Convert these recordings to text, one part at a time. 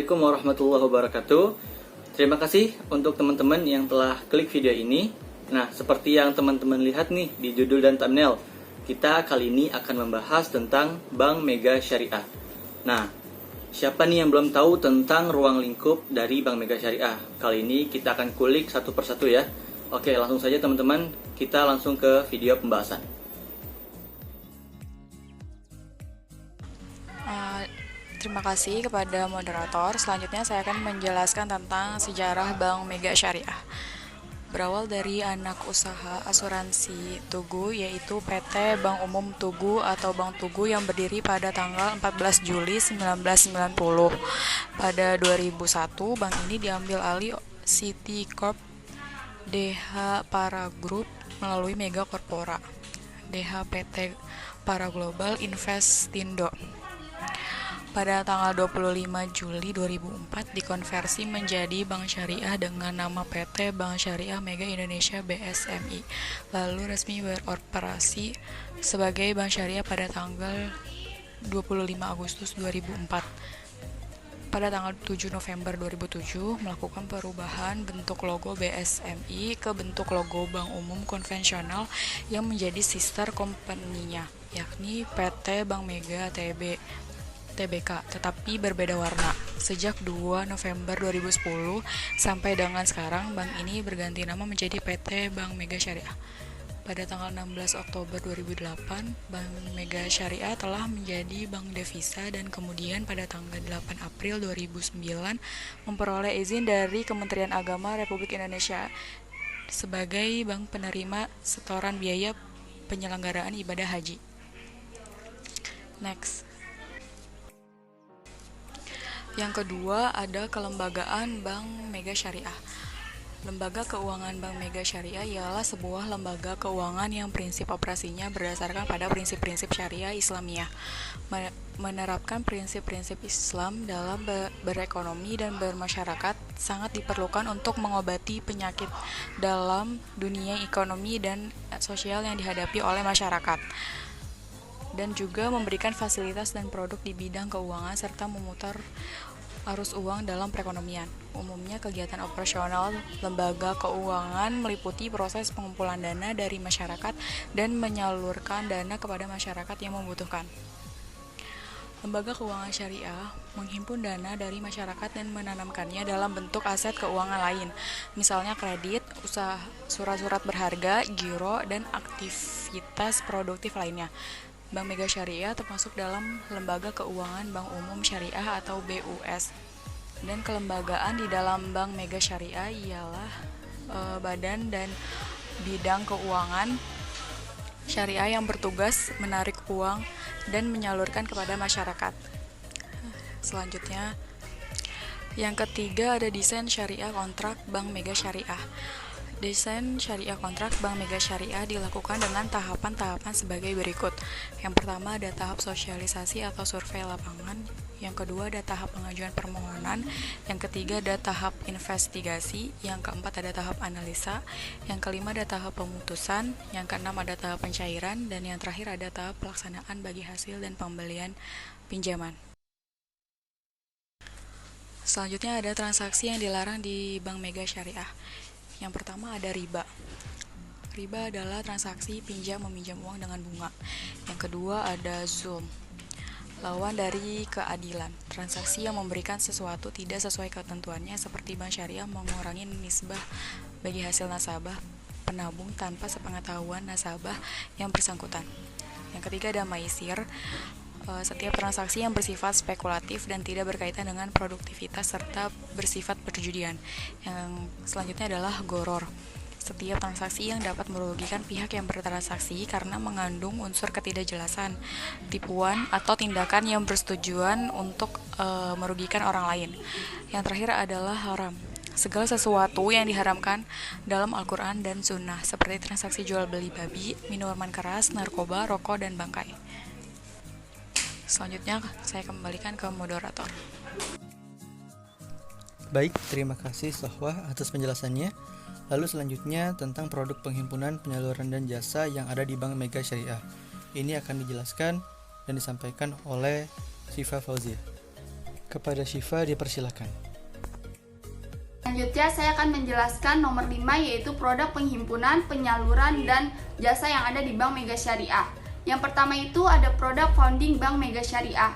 Assalamualaikum warahmatullahi wabarakatuh. Terima kasih untuk teman-teman yang telah klik video ini. Nah, seperti yang teman-teman lihat nih di judul dan thumbnail, kita kali ini akan membahas tentang Bank Mega Syariah. Nah, siapa nih yang belum tahu tentang ruang lingkup dari Bank Mega Syariah? Kali ini kita akan kulik satu persatu ya. Oke, langsung saja teman-teman, kita langsung ke video pembahasan. Terima kasih kepada moderator. Selanjutnya saya akan menjelaskan tentang sejarah Bank Mega Syariah. Berawal dari anak usaha asuransi Tugu, yaitu PT Bank Umum Tugu atau Bank Tugu yang berdiri pada tanggal 14 Juli 1990. Pada 2001, bank ini diambil alih Citicorp DH Para Group melalui Mega Corpora DH PT Para Global Investindo. Pada tanggal 25 Juli 2004 dikonversi menjadi Bank Syariah dengan nama PT Bank Syariah Mega Indonesia BSMI, lalu resmi beroperasi sebagai Bank Syariah pada tanggal 25 Agustus 2004. Pada tanggal 7 November 2007 melakukan perubahan bentuk logo BSMI ke bentuk logo Bank Umum konvensional yang menjadi sister company-nya, yakni PT Bank Mega TBK, tetapi berbeda warna. Sejak 2 November 2010 sampai dengan sekarang, bank ini berganti nama menjadi PT Bank Mega Syariah. Pada tanggal 16 Oktober 2008, Bank Mega Syariah telah menjadi bank devisa dan kemudian pada tanggal 8 April 2009 memperoleh izin dari Kementerian Agama Republik Indonesia sebagai bank penerima setoran biaya penyelenggaraan ibadah haji. Next. Yang kedua ada kelembagaan Bank Mega Syariah. Lembaga keuangan Bank Mega Syariah ialah sebuah lembaga keuangan yang prinsip operasinya berdasarkan pada prinsip-prinsip syariah Islamiyah, menerapkan prinsip-prinsip Islam dalam berekonomi dan bermasyarakat sangat diperlukan untuk mengobati penyakit dalam dunia ekonomi dan sosial yang dihadapi oleh masyarakat, dan juga memberikan fasilitas dan produk di bidang keuangan serta memutar arus uang dalam perekonomian. Umumnya kegiatan operasional lembaga keuangan meliputi proses pengumpulan dana dari masyarakat dan menyalurkan dana kepada masyarakat yang membutuhkan. Lembaga keuangan syariah menghimpun dana dari masyarakat dan menanamkannya dalam bentuk aset keuangan lain, misalnya kredit, usaha, surat-surat berharga, giro, dan aktivitas produktif lainnya. Bank Mega Syariah termasuk dalam Lembaga Keuangan Bank Umum Syariah atau BUS. Dan kelembagaan di dalam Bank Mega Syariah ialah badan dan bidang keuangan syariah yang bertugas menarik uang dan menyalurkan kepada masyarakat. Selanjutnya, yang ketiga ada desain syariah kontrak Bank Mega Syariah. Desain syariah kontrak Bank Mega Syariah dilakukan dengan tahapan-tahapan sebagai berikut. Yang pertama ada tahap sosialisasi atau survei lapangan. Yang kedua ada tahap pengajuan permohonan. Yang ketiga ada tahap investigasi. Yang keempat ada tahap analisa. Yang kelima ada tahap pemutusan. Yang keenam ada tahap pencairan. Dan yang terakhir ada tahap pelaksanaan bagi hasil dan pembelian pinjaman. Selanjutnya ada transaksi yang dilarang di Bank Mega Syariah. Yang pertama ada riba. Riba adalah transaksi pinjam-meminjam uang dengan bunga. Yang kedua ada zulm, lawan dari keadilan. Transaksi yang memberikan sesuatu tidak sesuai ketentuannya, seperti bank syariah mengurangi nisbah bagi hasil nasabah penabung tanpa sepengetahuan nasabah yang bersangkutan. Yang ketiga ada maisir. Setiap transaksi yang bersifat spekulatif dan tidak berkaitan dengan produktivitas serta bersifat perjudian. Yang selanjutnya adalah goror. Setiap transaksi yang dapat merugikan pihak yang bertransaksi karena mengandung unsur ketidakjelasan, tipuan, atau tindakan yang bertujuan untuk merugikan orang lain. Yang terakhir adalah haram. Segala sesuatu yang diharamkan dalam Al-Quran dan Sunnah, seperti transaksi jual beli babi, minuman keras, narkoba, rokok, dan bangkai. Selanjutnya saya kembalikan ke moderator. Baik, terima kasih Sohwah atas penjelasannya. Lalu selanjutnya tentang produk penghimpunan, penyaluran, dan jasa yang ada di Bank Mega Syariah. Ini akan dijelaskan dan disampaikan oleh Syifa Fauzia. Kepada Syifa dipersilakan. Selanjutnya saya akan menjelaskan nomor 5, yaitu produk penghimpunan, penyaluran, dan jasa yang ada di Bank Mega Syariah. Yang pertama itu ada produk founding Bank Mega Syariah.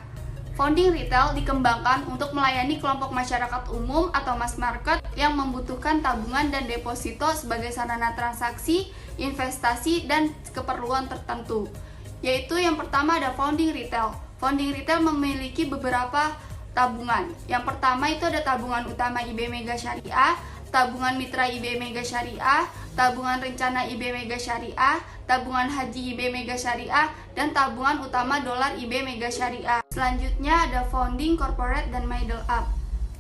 Founding retail dikembangkan untuk melayani kelompok masyarakat umum atau mass market yang membutuhkan tabungan dan deposito sebagai sarana transaksi, investasi, dan keperluan tertentu. Yaitu yang pertama ada founding retail. Founding retail memiliki beberapa tabungan. Yang pertama itu ada tabungan utama IB Mega Syariah, tabungan mitra IB Mega Syariah, tabungan rencana IB Mega Syariah, tabungan haji IB Mega Syariah, dan tabungan utama dolar IB Mega Syariah. Selanjutnya ada founding corporate dan middle up,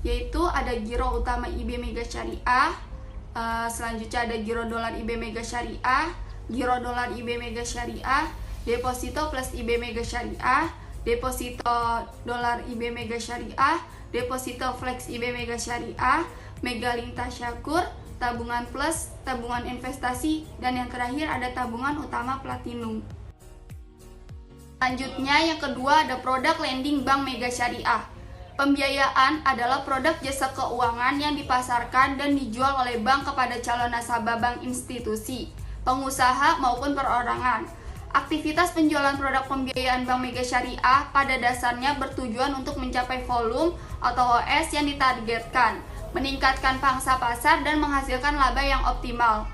yaitu ada giro utama IB Mega Syariah, selanjutnya ada giro dolar IB Mega Syariah, giro dolar IB Mega Syariah, deposito plus IB Mega Syariah, deposito dolar IB Mega Syariah, deposito flex IB Mega Syariah, Megalink Tasyakur, tabungan plus, tabungan investasi, dan yang terakhir ada tabungan utama platinum. Selanjutnya yang kedua ada produk lending Bank Mega Syariah. Pembiayaan adalah produk jasa keuangan yang dipasarkan dan dijual oleh bank kepada calon nasabah bank institusi, pengusaha maupun perorangan. Aktivitas penjualan produk pembiayaan Bank Mega Syariah pada dasarnya bertujuan untuk mencapai volume atau OS yang ditargetkan, meningkatkan pangsa pasar, dan menghasilkan laba yang optimal.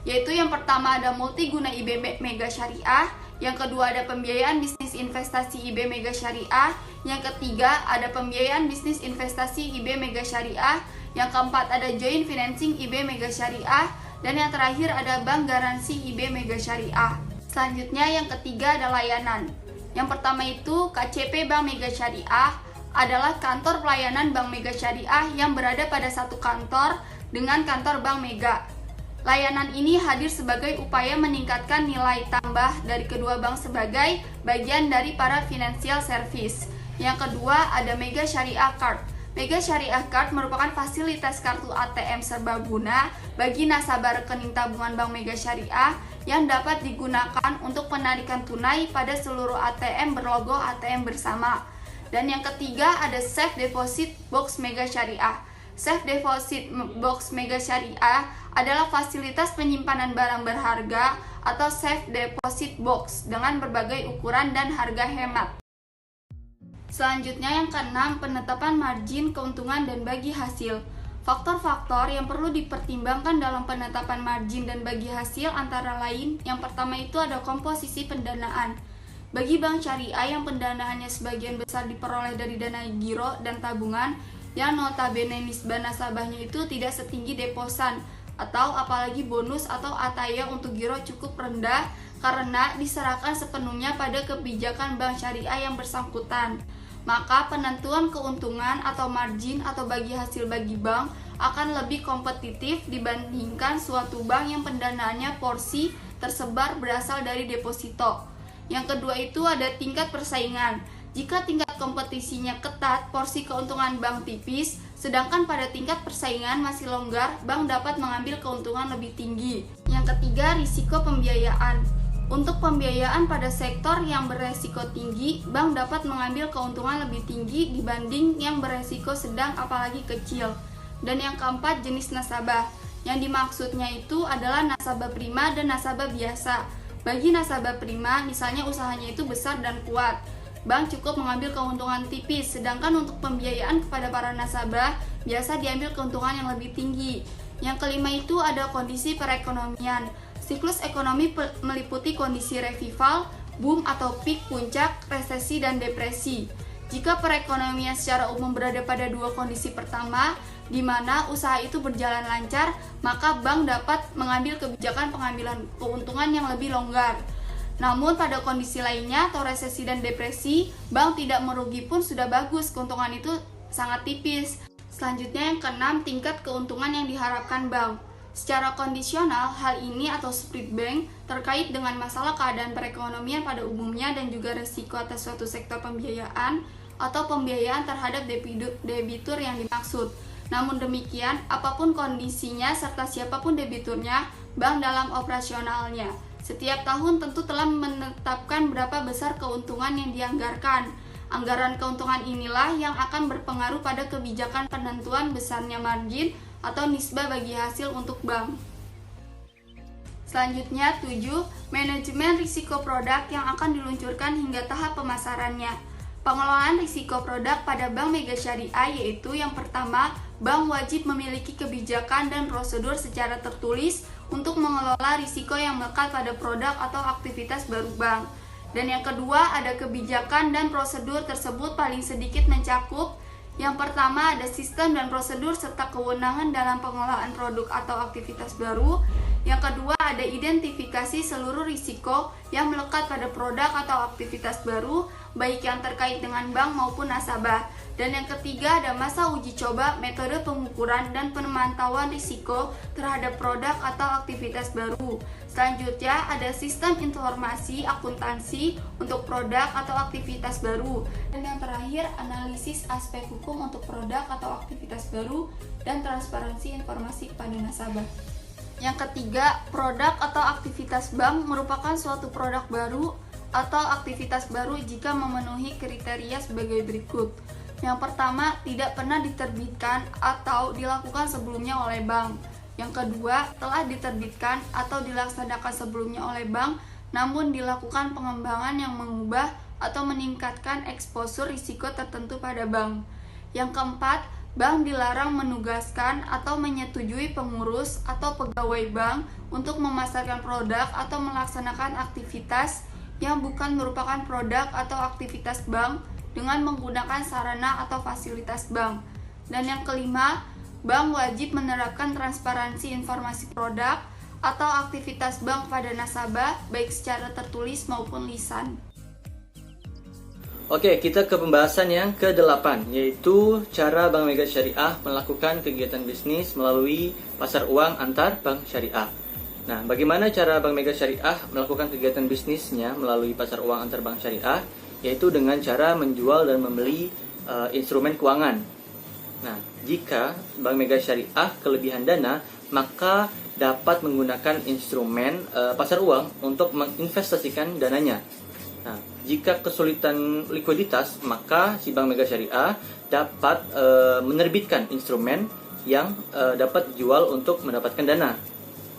Yaitu yang pertama ada multiguna IB Mega Syariah, yang kedua ada pembiayaan bisnis investasi IB Mega Syariah, yang ketiga ada pembiayaan bisnis investasi IB Mega Syariah, yang keempat ada joint financing IB Mega Syariah, dan yang terakhir ada bank garansi IB Mega Syariah. Selanjutnya yang ketiga ada layanan. Yang pertama itu KCP Bank Mega Syariah adalah kantor pelayanan Bank Mega Syariah yang berada pada satu kantor dengan kantor Bank Mega. Layanan ini hadir sebagai upaya meningkatkan nilai tambah dari kedua bank sebagai bagian dari para financial service. Yang kedua ada Mega Syariah Card. Mega Syariah Card merupakan fasilitas kartu ATM serbaguna bagi nasabah rekening tabungan Bank Mega Syariah yang dapat digunakan untuk penarikan tunai pada seluruh ATM berlogo ATM bersama. Dan yang ketiga ada Safe Deposit Box Mega Syariah. Safe Deposit Box Mega Syariah adalah fasilitas penyimpanan barang berharga atau Safe Deposit Box dengan berbagai ukuran dan harga hemat. Selanjutnya yang keenam, penetapan margin, keuntungan, dan bagi hasil. Faktor-faktor yang perlu dipertimbangkan dalam penetapan margin dan bagi hasil antara lain, yang pertama itu ada komposisi pendanaan. Bagi bank syariah yang pendanaannya sebagian besar diperoleh dari dana giro dan tabungan, yang notabene nisbah nasabahnya itu tidak setinggi deposan, atau apalagi bonus atau ataya untuk giro cukup rendah karena diserahkan sepenuhnya pada kebijakan bank syariah yang bersangkutan. Maka penentuan keuntungan atau margin atau bagi hasil bagi bank akan lebih kompetitif dibandingkan suatu bank yang pendanaannya porsi tersebar berasal dari deposito. Yang kedua itu ada tingkat persaingan. Jika tingkat kompetisinya ketat, porsi keuntungan bank tipis, sedangkan pada tingkat persaingan masih longgar, bank dapat mengambil keuntungan lebih tinggi. Yang ketiga, risiko pembiayaan. Untuk pembiayaan pada sektor yang beresiko tinggi, bank dapat mengambil keuntungan lebih tinggi dibanding yang beresiko sedang apalagi kecil. Dan yang keempat, jenis nasabah. Yang dimaksudnya itu adalah nasabah prima dan nasabah biasa. Bagi nasabah prima, misalnya usahanya itu besar dan kuat, bank cukup mengambil keuntungan tipis, sedangkan untuk pembiayaan kepada para nasabah biasa diambil keuntungan yang lebih tinggi. Yang kelima itu ada kondisi perekonomian. Siklus ekonomi meliputi kondisi revival, boom atau peak, puncak, resesi, dan depresi. Jika perekonomian secara umum berada pada dua kondisi pertama, di mana usaha itu berjalan lancar, maka bank dapat mengambil kebijakan pengambilan keuntungan yang lebih longgar. Namun pada kondisi lainnya atau resesi dan depresi, bank tidak merugi pun sudah bagus, keuntungan itu sangat tipis. Selanjutnya yang keenam, tingkat keuntungan yang diharapkan bank. Secara kondisional, hal ini atau split bank terkait dengan masalah keadaan perekonomian pada umumnya dan juga resiko atas suatu sektor pembiayaan atau pembiayaan terhadap debitur yang dimaksud. Namun demikian, apapun kondisinya serta siapapun debiturnya, bank dalam operasionalnya setiap tahun tentu telah menetapkan berapa besar keuntungan yang dianggarkan. Anggaran keuntungan inilah yang akan berpengaruh pada kebijakan penentuan besarnya margin atau nisbah bagi hasil untuk bank. Selanjutnya 7. Manajemen risiko produk yang akan diluncurkan hingga tahap pemasarannya. Pengelolaan risiko produk pada Bank Mega Syariah yaitu yang pertama, bank wajib memiliki kebijakan dan prosedur secara tertulis untuk mengelola risiko yang melekat pada produk atau aktivitas baru bank. Dan yang kedua, ada kebijakan dan prosedur tersebut paling sedikit mencakup yang pertama, ada sistem dan prosedur serta kewenangan dalam pengelolaan produk atau aktivitas baru. Yang kedua, ada identifikasi seluruh risiko yang melekat pada produk atau aktivitas baru, baik yang terkait dengan bank maupun nasabah. Dan yang ketiga, ada masa uji coba, metode pengukuran dan pemantauan risiko terhadap produk atau aktivitas baru. Selanjutnya, ada sistem informasi akuntansi untuk produk atau aktivitas baru. Dan yang terakhir, analisis aspek hukum untuk produk atau aktivitas baru dan transparansi informasi kepada nasabah. Yang ketiga, produk atau aktivitas bank merupakan suatu produk baru atau aktivitas baru jika memenuhi kriteria sebagai berikut. Yang pertama, tidak pernah diterbitkan atau dilakukan sebelumnya oleh bank. Yang kedua, telah diterbitkan atau dilaksanakan sebelumnya oleh bank, namun dilakukan pengembangan yang mengubah atau meningkatkan eksposur risiko tertentu pada bank. Yang keempat, bank dilarang menugaskan atau menyetujui pengurus atau pegawai bank untuk memasarkan produk atau melaksanakan aktivitas yang bukan merupakan produk atau aktivitas bank dengan menggunakan sarana atau fasilitas bank. Dan yang kelima, bank wajib menerapkan transparansi informasi produk atau aktivitas bank pada nasabah baik secara tertulis maupun lisan. Oke, kita ke pembahasan yang ke-8, yaitu cara Bank Mega Syariah melakukan kegiatan bisnis melalui pasar uang antar bank syariah. Nah, bagaimana cara Bank Mega Syariah melakukan kegiatan bisnisnya melalui pasar uang antar bank syariah? Yaitu dengan cara menjual dan membeli instrumen keuangan. Nah, jika Bank Mega Syariah kelebihan dana, maka dapat menggunakan instrumen pasar uang untuk menginvestasikan dananya. Nah, jika kesulitan likuiditas, maka si Bank Mega Syariah dapat menerbitkan instrumen yang dapat dijual untuk mendapatkan dana.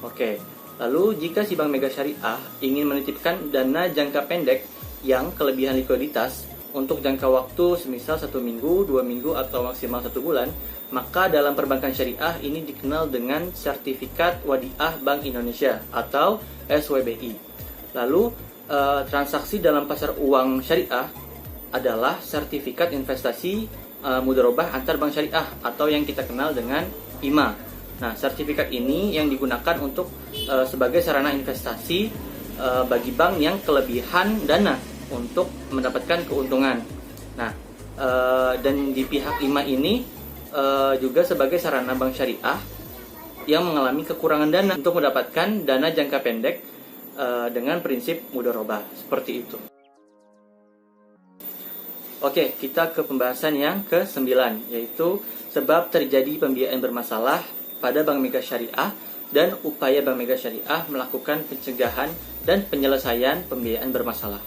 Oke, lalu jika si Bank Mega Syariah ingin menitipkan dana jangka pendek yang kelebihan likuiditas untuk jangka waktu semisal 1 minggu, 2 minggu, atau maksimal 1 bulan, maka dalam perbankan syariah ini dikenal dengan Sertifikat Wadiah Bank Indonesia atau SWBI. Lalu transaksi dalam pasar uang syariah adalah sertifikat investasi mudharabah antar bank syariah atau yang kita kenal dengan IMA. Nah, sertifikat ini yang digunakan untuk sebagai sarana investasi bagi bank yang kelebihan dana untuk mendapatkan keuntungan. Nah, dan di pihak IMA ini juga sebagai sarana bank syariah yang mengalami kekurangan dana untuk mendapatkan dana jangka pendek dengan prinsip mudharabah seperti itu. Oke, kita ke pembahasan yang ke-9, yaitu sebab terjadi pembiayaan bermasalah pada Bank Mega Syariah dan upaya Bank Mega Syariah melakukan pencegahan dan penyelesaian pembiayaan bermasalah.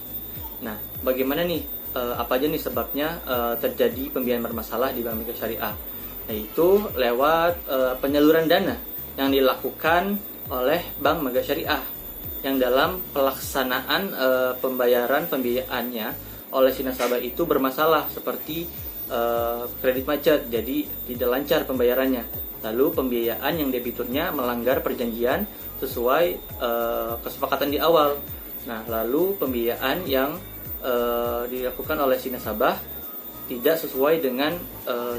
Nah, bagaimana nih, apa aja nih sebabnya terjadi pembiayaan bermasalah di Bank Mega Syariah? Yaitu lewat penyaluran dana yang dilakukan oleh Bank Mega Syariah yang dalam pelaksanaan pembayarannya oleh si nasabah itu bermasalah seperti kredit macet, jadi tidak lancar pembayarannya. Lalu pembiayaan yang debiturnya melanggar perjanjian sesuai kesepakatan di awal. Nah, lalu pembiayaan yang dilakukan oleh si nasabah tidak sesuai dengan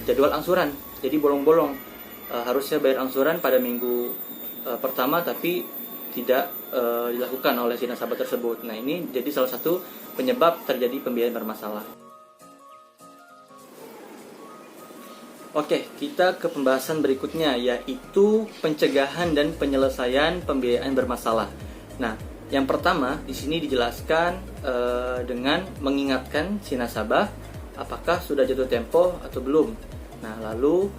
jadwal angsuran, jadi bolong-bolong. Harusnya bayar angsuran pada minggu pertama tapi tidak dilakukan oleh si nasabah tersebut. Nah, ini jadi salah satu penyebab terjadi pembiayaan bermasalah. Oke, kita ke pembahasan berikutnya, yaitu pencegahan dan penyelesaian pembiayaan bermasalah. Nah, yang pertama di sini dijelaskan dengan mengingatkan si nasabah apakah sudah jatuh tempo atau belum. Nah, lalu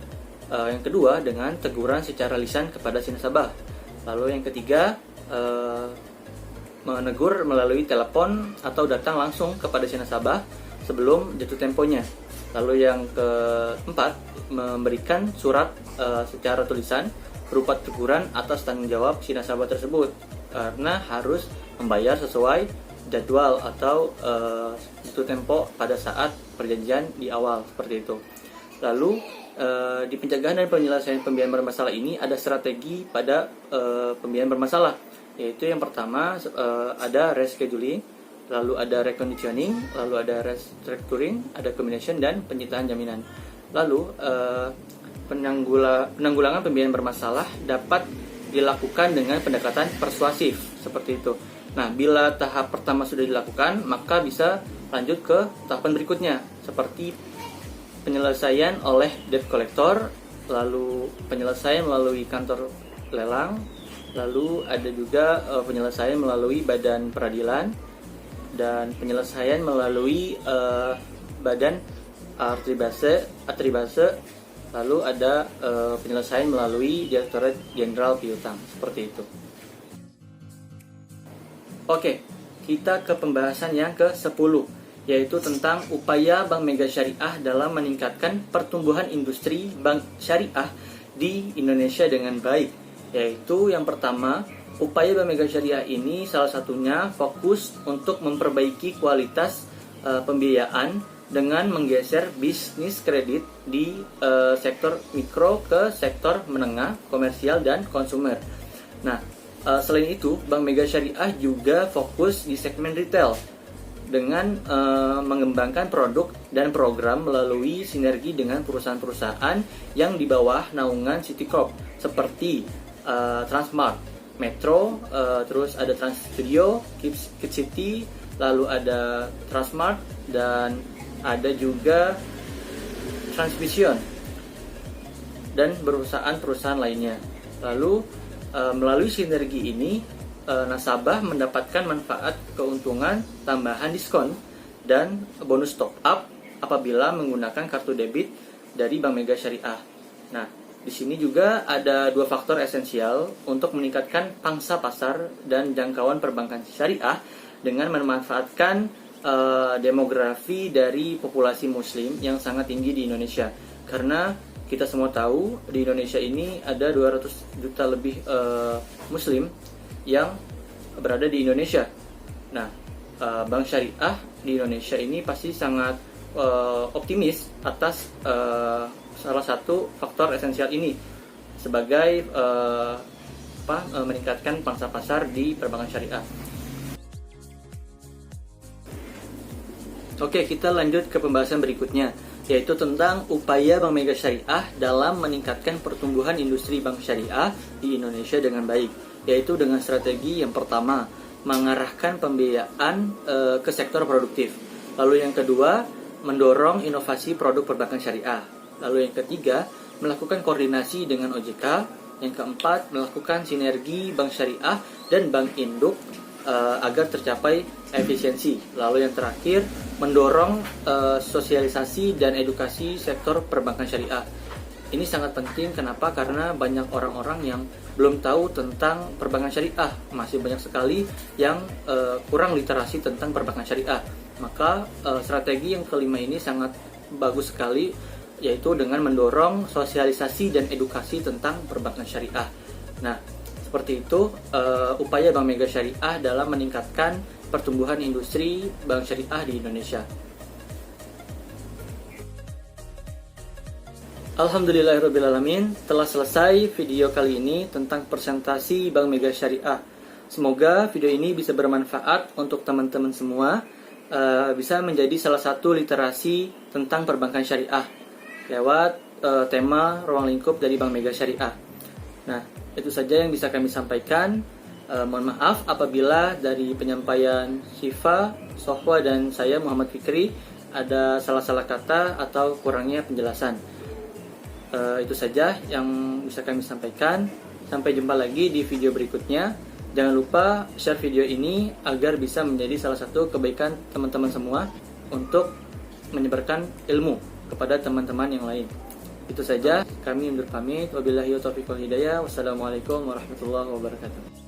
yang kedua dengan teguran secara lisan kepada si nasabah. Lalu yang ketiga menegur melalui telepon atau datang langsung kepada si nasabah sebelum jatuh temponya. Lalu yang keempat, memberikan surat secara tulisan berupa teguran atas tanggung jawab si nasabah tersebut, karena harus membayar sesuai jadwal atau jatuh tempo pada saat perjanjian di awal, seperti itu. Lalu di pencegahan dan penyelesaian pembiayaan bermasalah ini ada strategi pada pembiayaan bermasalah, yaitu yang pertama ada rescheduling, lalu ada reconditioning, lalu ada restructuring, ada combination, dan penyitaan jaminan. Lalu penanggulangan pembiayaan bermasalah dapat dilakukan dengan pendekatan persuasif, seperti itu. Nah, bila tahap pertama sudah dilakukan, maka bisa lanjut ke tahapan berikutnya, seperti penyelesaian oleh debt collector, lalu penyelesaian melalui kantor lelang, lalu ada juga penyelesaian melalui badan peradilan, dan penyelesaian melalui badan arbitrase, lalu ada penyelesaian melalui Direktorat Jenderal Piutang, seperti itu. Oke, kita ke pembahasan yang ke-10, yaitu tentang upaya Bank Mega Syariah dalam meningkatkan pertumbuhan industri bank syariah di Indonesia dengan baik. Yaitu yang pertama, upaya Bank Mega Syariah ini salah satunya fokus untuk memperbaiki kualitas pembiayaan dengan menggeser bisnis kredit di sektor mikro ke sektor menengah, komersial, dan konsumer. Nah, selain itu, Bank Mega Syariah juga fokus di segmen retail dengan mengembangkan produk dan program melalui sinergi dengan perusahaan-perusahaan yang di bawah naungan Citicorp seperti Transmart, Metro, terus ada Trans Studio, Kid City, lalu ada Transmart, dan ada juga Transvision dan perusahaan-perusahaan lainnya. Lalu melalui sinergi ini, nasabah mendapatkan manfaat keuntungan tambahan diskon dan bonus top up apabila menggunakan kartu debit dari Bank Mega Syariah. Nah, di sini juga ada dua faktor esensial untuk meningkatkan pangsa pasar dan jangkauan perbankan syariah dengan memanfaatkan demografi dari populasi muslim yang sangat tinggi di Indonesia. Karena kita semua tahu di Indonesia ini ada 200 juta lebih muslim yang berada di Indonesia. Nah, Bank Syariah di Indonesia ini pasti sangat optimis atas salah satu faktor esensial ini sebagai meningkatkan pangsa pasar di perbankan syariah. Oke, kita lanjut ke pembahasan berikutnya, yaitu tentang upaya Bank Mega Syariah dalam meningkatkan pertumbuhan industri bank syariah di Indonesia dengan baik, yaitu dengan strategi yang pertama, mengarahkan pembiayaan ke sektor produktif. Lalu yang kedua, mendorong inovasi produk perbankan syariah. Lalu yang ketiga, melakukan koordinasi dengan OJK. Yang keempat, melakukan sinergi bank syariah dan bank induk agar tercapai efisiensi. Lalu yang terakhir, mendorong sosialisasi dan edukasi sektor perbankan syariah. Ini sangat penting, kenapa? Karena banyak orang-orang yang belum tahu tentang perbankan syariah. Masih banyak sekali yang kurang literasi tentang perbankan syariah. Maka strategi yang kelima ini sangat bagus sekali, yaitu dengan mendorong sosialisasi dan edukasi tentang perbankan syariah. Nah, seperti itu upaya Bank Mega Syariah dalam meningkatkan pertumbuhan industri bank syariah di Indonesia. Alhamdulillahirrabbilalamin, telah selesai video kali ini tentang presentasi Bank Mega Syariah. Semoga video ini bisa bermanfaat untuk teman-teman semua, bisa menjadi salah satu literasi tentang perbankan syariah lewat tema ruang lingkup dari Bank Mega Syariah. Nah, itu saja yang bisa kami sampaikan. Mohon maaf apabila dari penyampaian Syifa, Sohwa, dan saya Muhammad Fikri ada salah-salah kata atau kurangnya penjelasan. Itu saja yang bisa kami sampaikan. Sampai jumpa lagi di video berikutnya. Jangan lupa share video ini agar bisa menjadi salah satu kebaikan teman-teman semua untuk menyebarkan ilmu kepada teman-teman yang lain. Itu saja, kami undur pamit. Wabillahi taufiq wal hidayah. Wassalamualaikum warahmatullahi wabarakatuh.